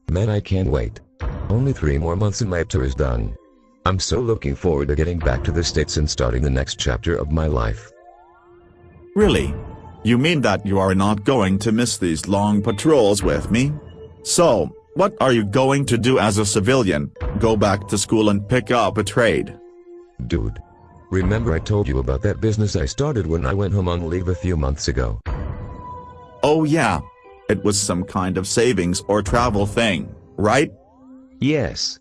Man, I can't wait. Only 3 more months and my tour is done. I'm so looking forward to getting back to the States and starting the next chapter of my life. Really? You mean that you are not going to miss these long patrols with me? So, what are you going to do as a civilian? Go back to school and pick up a trade? Dude. Remember I told you about that business I started when I went home on leave a few months ago? Oh yeah. It was some kind of savings or travel thing, right? Yes.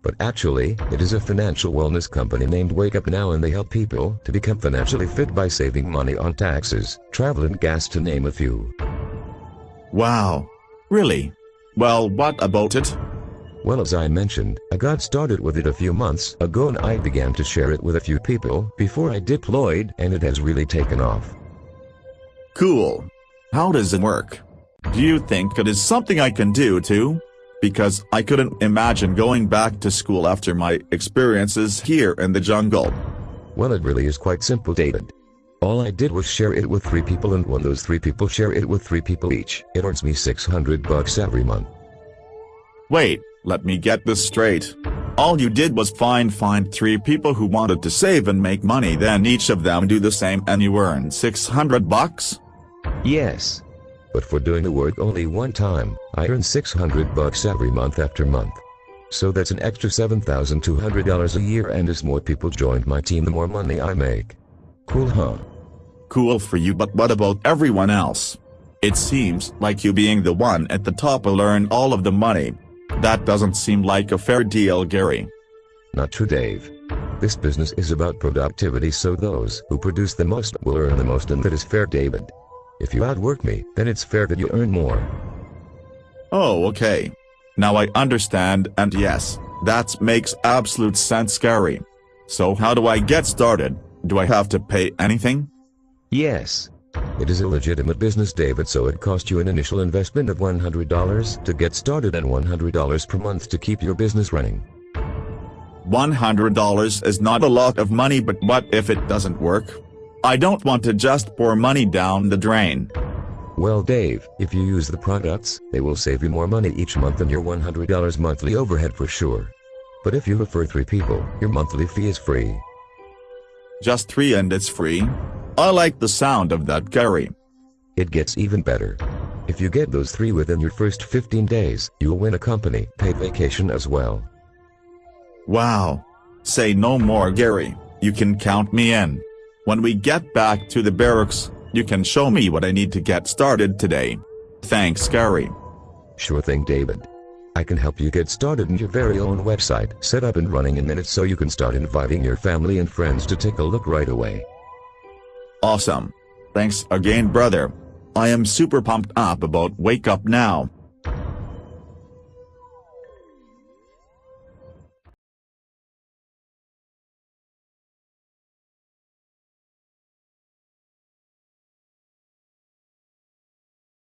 But actually, it is a financial wellness company named Wake Up Now, and they help people to become financially fit by saving money on taxes, travel and gas, to name a few. Wow. Really? Well, what about it? Well, as I mentioned, I got started with it a few months ago and I began to share it with a few people before I deployed, and it has really taken off. Cool. How does it work? Do you think it is something I can do too? Because I couldn't imagine going back to school after my experiences here in the jungle. Well, it really is quite simple, David. All I did was share it with 3 people, and when those 3 people share it with 3 people each, it earns me $600 every month. Wait, let me get this straight. All you did was find 3 people who wanted to save and make money, then each of them do the same and you earn $600? Yes. But for doing the work only one time, I earn $600 every month after month. So that's an extra $7,200 a year, and as more people joined my team, the more money I make. Cool, huh? Cool for you, but what about everyone else? It seems like you being the one at the top will earn all of the money. That doesn't seem like a fair deal, Gary. Not true, Dave. This business is about productivity, so those who produce the most will earn the most, and that is fair, David. If you outwork me, then it's fair that you earn more. Oh, okay. Now I understand, and yes, that makes absolute sense, Gary. So how do I get started? Do I have to pay anything? Yes. It is a legitimate business, David, so it costs you an initial investment of $100 to get started and $100 per month to keep your business running. $100 is not a lot of money, but what if it doesn't work? I don't want to just pour money down the drain. Well, Dave, if you use the products, they will save you more money each month than your $100 monthly overhead for sure. But if you refer 3 people, your monthly fee is free. Just 3 and it's free? I like the sound of that, Gary. It gets even better. If you get those 3 within your first 15 days, you'll win a company paid vacation as well. Wow. Say no more, Gary. You can count me in. When we get back to the barracks, you can show me what I need to get started today. Thanks, Gary. Sure thing, David. I can help you get started in your very own website set up and running in minutes, so you can start inviting your family and friends to take a look right away. Awesome. Thanks again, brother. I am super pumped up about Wake Up Now.